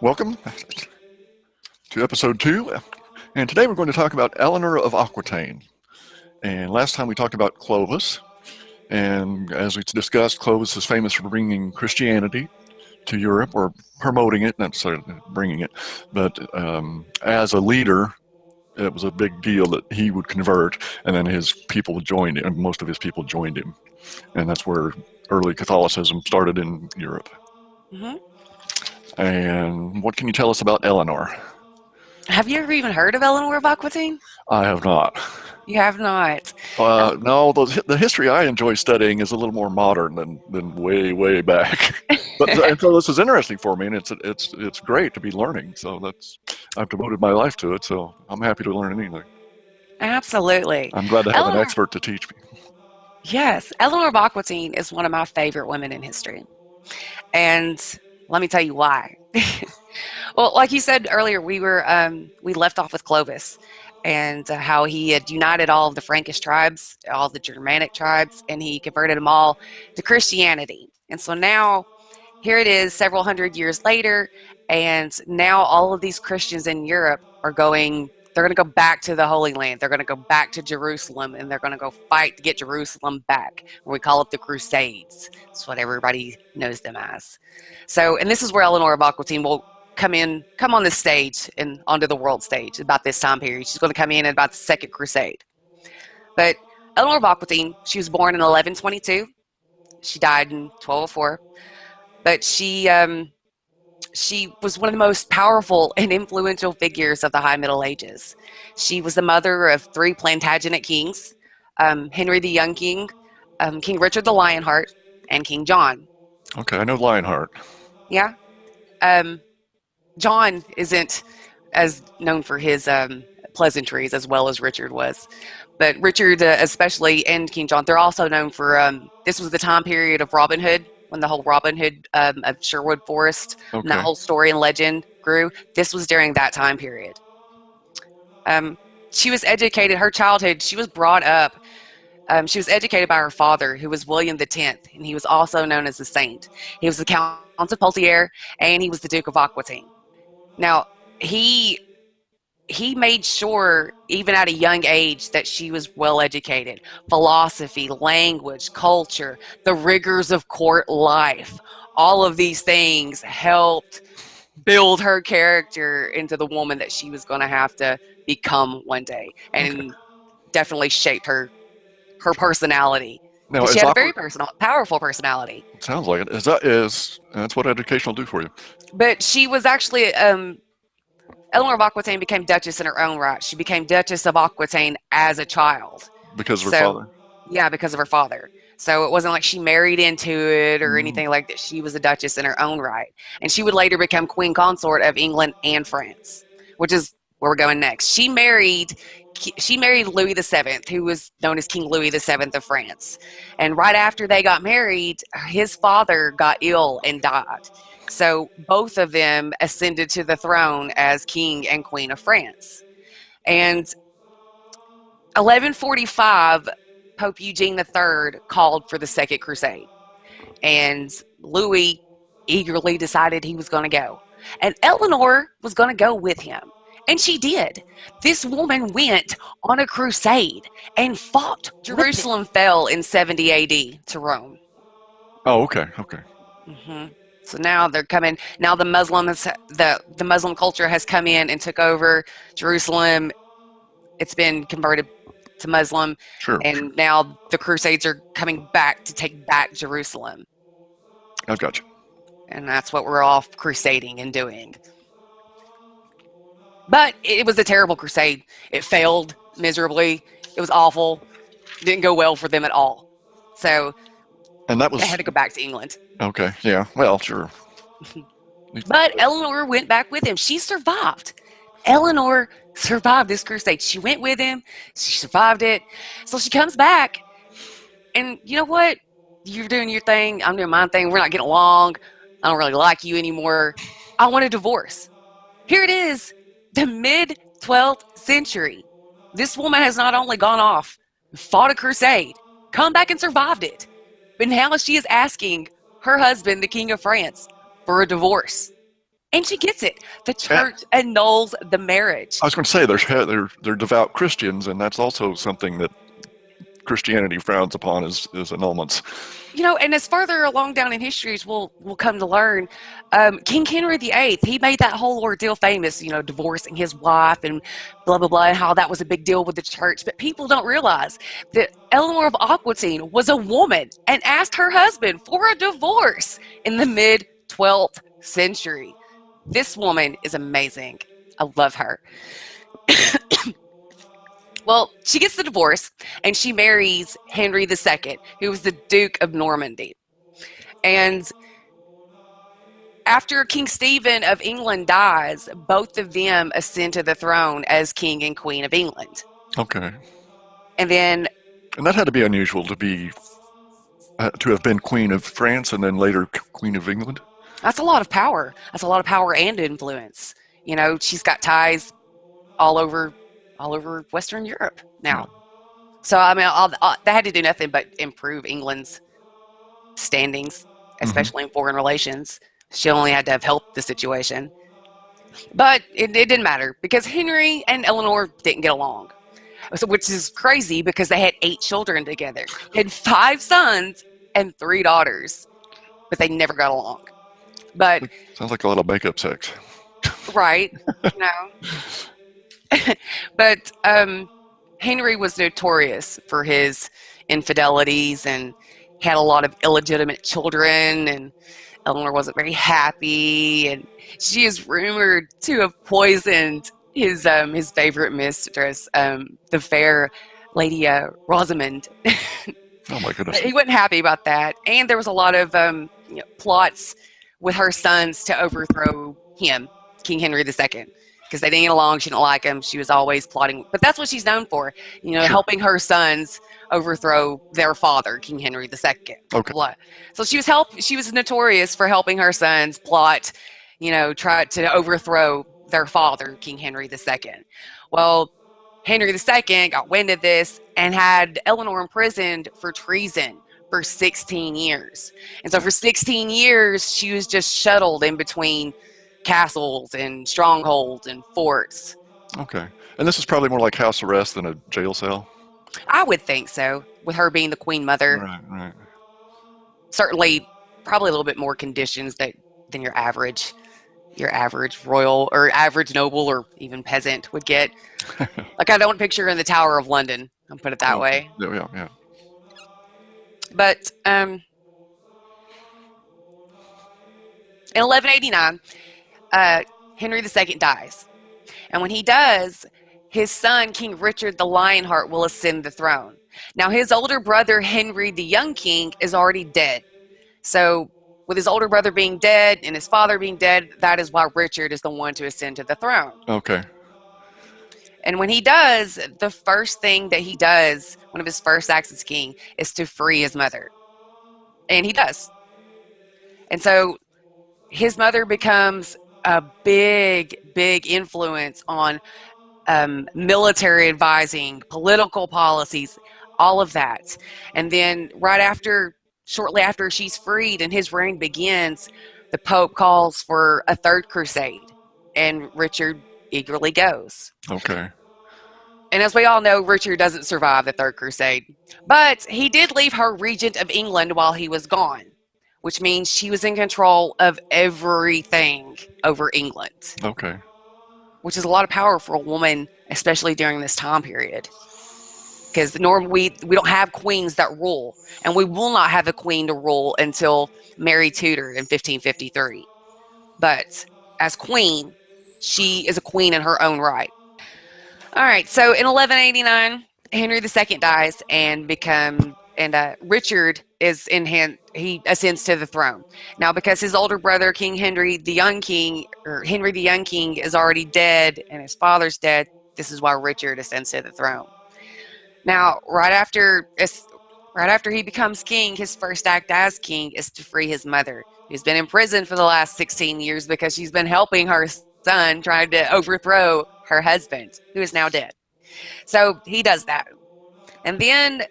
Welcome to Ep02, and today we're going to talk about Eleanor of Aquitaine. And last time we talked about Clovis, and as we discussed, Clovis is famous for bringing Christianity to Europe, or promoting it, not necessarily bringing it, but as a leader, it was a big deal that he would convert, and then his people joined him, and most of his people joined him. And that's where early Catholicism started in Europe. hmm And what can you tell us about Eleanor? Have you ever even heard of Eleanor of Aquataine? I have not. You have not. El- No, the history I enjoy studying is a little more modern than way back. And so this is interesting for me, and it's great to be learning. So I've devoted my life to it. So I'm happy to learn anything. Absolutely. I'm glad to have an Eleanor, expert to teach me. yes, Eleanor of Aquataine is one of my favorite women in history. And let me tell you why. Well, like you said earlier, we left off with Clovis and how he had united all of the Frankish tribes, all the Germanic tribes, and he converted them all to Christianity. And so now here it is several hundred years later, and now all of these Christians in Europe they're going to go back to the Holy Land. They're going to go back to Jerusalem, and they're going to go fight to get Jerusalem back. We call it the Crusades. That's what everybody knows them as. So, and this is where Eleanor of Aquitaine will come on this stage and onto the world stage about this time period. She's going to come in at about the Second Crusade. But Eleanor of Aquitaine, she was born in 1122. She died in 1204. But she was one of the most powerful and influential figures of the High Middle Ages. She was the mother of three Plantagenet kings, Henry the Young King, King Richard the Lionheart, and King John. Okay, I know Lionheart. Yeah. Um, John isn't as known for his pleasantries as well as Richard was. But Richard, especially, and King John, they're also known for this was the time period of Robin Hood, when the whole Robin Hood of Sherwood Forest and that Okay, whole story and legend grew. This was during that time period. Um, she was educated, her childhood, she was brought up. She was educated by her father, who was William X, and he was also known as the Saint. He was the Count of Poitiers, and he was the Duke of Aquitaine. Now, he he made sure, even at a young age, that she was well educated. Philosophy, language, culture, the rigors of court life, all of these things helped build her character into the woman that she was going to have to become one day, okay. and definitely shaped her personality, Now, because she is had a Aqua very powerful personality. sounds like it. That's what education will do for you But she was actually Eleanor of Aquitaine became Duchess in her own right. She became Duchess of Aquitaine as a child. because of her So, father. yeah, because of her father. So it wasn't like she married into it or Mm, anything like that. She was a duchess in her own right. And she would later become queen consort of England and France, which is where we're going next. She married Louis VII, who was known as King Louis VII of France. And right after they got married, his father got ill and died. So both of them ascended to the throne as king and queen of France. And 1145, Pope Eugene III called for the Second Crusade, and Louis eagerly decided he was going to go. And Eleanor was going to go with him. And she did. This woman went on a crusade and fought. Jerusalem fell in 70 AD to Rome. oh, okay. hmm So now they're coming. Now the Muslim culture has come in and took over Jerusalem. It's been converted to Muslim, Sure. and now the Crusades are coming back to take back Jerusalem, I've got you. and that's what we're all crusading and doing. But it was a terrible crusade. It failed miserably. It was awful. It didn't go well for them at all. So And that they was had to go back to England. okay. Yeah. Well, sure. But Eleanor went back with him. She survived. Eleanor survived this crusade. She went with him. She survived it. So she comes back, and you know what? You're doing your thing. I'm doing my thing. We're not getting along. I don't really like you anymore. I want a divorce. Here it is, the mid 12th century. This woman has not only gone off, fought a crusade, come back and survived it, but now she is asking her husband, the King of France, for a divorce. And she gets it. The Eh, church annuls the marriage. I was going to say they're devout Christians, and that's also something that Christianity frowns upon is annulments. And as further along down in history as we'll come to learn, King Henry VIII, he made that whole ordeal famous, divorcing his wife and blah, blah, blah, and how that was a big deal with the church. But people don't realize that Eleanor of Aquitaine was a woman and asked her husband for a divorce in the mid 12th century. This woman is amazing. I love her. Well, she gets the divorce and she marries Henry II, who was the Duke of Normandy. And after King Stephen of England dies, both of them ascend to the throne as King and Queen of England. Okay, And then and that had to be unusual to have been Queen of France and then later Queen of England. that's a lot of power. That's a lot of power and influence. She's got ties all over Western Europe Yeah. now. So I mean, that had to do nothing but improve England's standings, Hmm. especially in foreign relations. She only had to have helped the situation. But it didn't matter because Henry and Eleanor didn't get along. So, which is crazy because they had 8 children together. They had 5 sons and 3 daughters, but they never got along. But Sounds like a lot of makeup sex. right, you know, but Henry was notorious for his infidelities and had a lot of illegitimate children, and Eleanor wasn't very happy, and she is rumored to have poisoned his favorite mistress, the fair Lady Rosamond. Oh my goodness. He wasn't happy about that, and there was a lot of plots with her sons to overthrow him, King Henry II, because they didn't get along. She didn't like him. She was always plotting, but that's what she's known for, Sure. helping her sons overthrow their father, King Henry II. Okay. So she was notorious for helping her sons plot, try to overthrow their father, King Henry II. Well, Henry II got wind of this and had Eleanor imprisoned for treason for 16 years. And so for 16 years, she was just shuttled in between castles and strongholds and forts. Okay. And this is probably more like house arrest than a jail cell. I would think so, with her being the queen mother. Right. Right. Certainly, probably a little bit more conditions than your average royal or average noble or even peasant would get. Like I don't picture her in the Tower of London. I'll put it that Oh, way. yeah. Yeah. Yeah. But in 1189, Henry II dies. And when he does, his son, King Richard the Lionheart, will ascend the throne. Now, his older brother, Henry the Young King, is already dead. So, with his older brother being dead and his father being dead, that is why Richard is the one to ascend to the throne. Okay. And when he does, the first thing that he does, one of his first acts as king, is to free his mother. And he does. And so his mother becomes a big, big influence on military advising, political policies, all of that. And then shortly after she's freed and his reign begins, the Pope calls for a third crusade, and Richard eagerly goes. Okay. And as we all know, Richard doesn't survive the Third Crusade. But he did leave her regent of England while he was gone, which means she was in control of everything over England, Okay. which is a lot of power for a woman, especially during this time period. Because normally we don't have queens that rule, and we will not have a queen to rule until Mary Tudor in 1553. But as queen, she is a queen in her own right. All right, so in 1189, Henry II dies and Richard is in hand. He ascends to the throne now because his older brother, King Henry the Young King, or Henry the Young King, is already dead and his father's dead. This is why Richard ascends to the throne. Now, right after he becomes king, his first act as king is to free his mother, who's been in prison for the last 16 years because she's been helping her son trying to overthrow her husband, who is now dead. So he does that. And then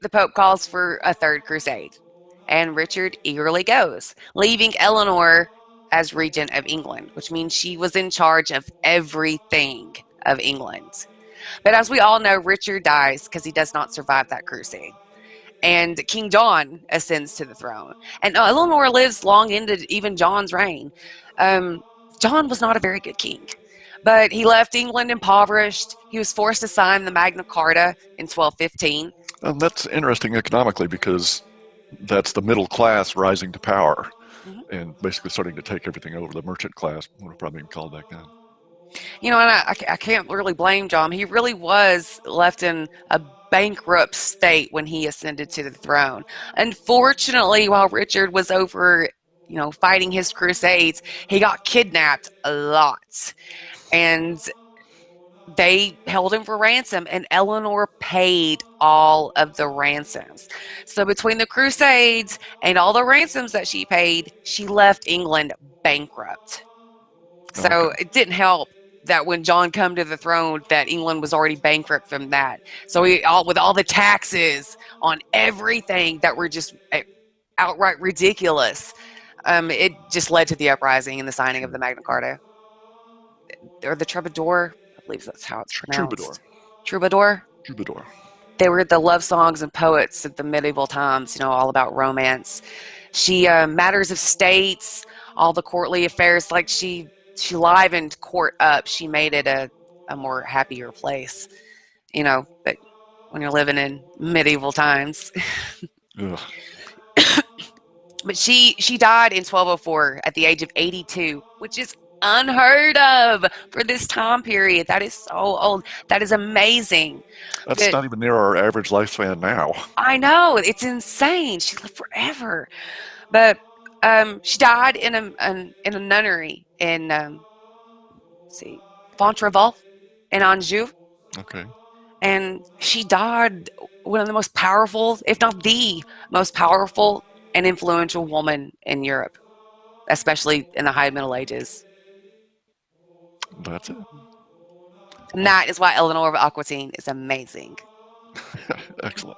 the Pope calls for a third crusade. And Richard eagerly goes, leaving Eleanor as regent of England, which means she was in charge of everything of England. But as we all know, Richard dies because he does not survive that crusade. And King John ascends to the throne. And Eleanor lives long into even John's reign. Um, John was not a very good king, but he left England impoverished. He was forced to sign the Magna Carta in 1215. And that's interesting economically because that's the middle class rising to power Mhm. and basically starting to take everything over. The merchant class would have probably been called back then. And I can't really blame John. He really was left in a bankrupt state when he ascended to the throne. Unfortunately, while Richard was over, fighting his crusades, he got kidnapped a lot. And they held him for ransom, and Eleanor paid all of the ransoms. So between the crusades and all the ransoms that she paid, she left England bankrupt. Okay. So it didn't help that when John come to the throne, that England was already bankrupt from that. So with all the taxes on everything that were just outright ridiculous, it just led to the uprising and the signing of Sure. the Magna Carta, or the Troubadour. I believe that's how it's Troubadour. pronounced. Troubadour. Troubadour. They were the love songs and poets of the medieval times, all about romance. She matters of states, all the courtly affairs, like she livened court up. She made it a more happier place, but when you're living in medieval times. Ugh. But she died in 1204 at the age of 82, which is unheard of for this time period. That is so old. That is amazing. That's But not even near our average lifespan now. I know it's insane. She lived forever. But she died in a nunnery in see Fontrevel in Anjou, Okay. and she died one of the most powerful, if not the most powerful and influential woman in Europe, especially in the High Middle Ages. That's it. And that is why Eleanor of Aquitaine is amazing. Excellent.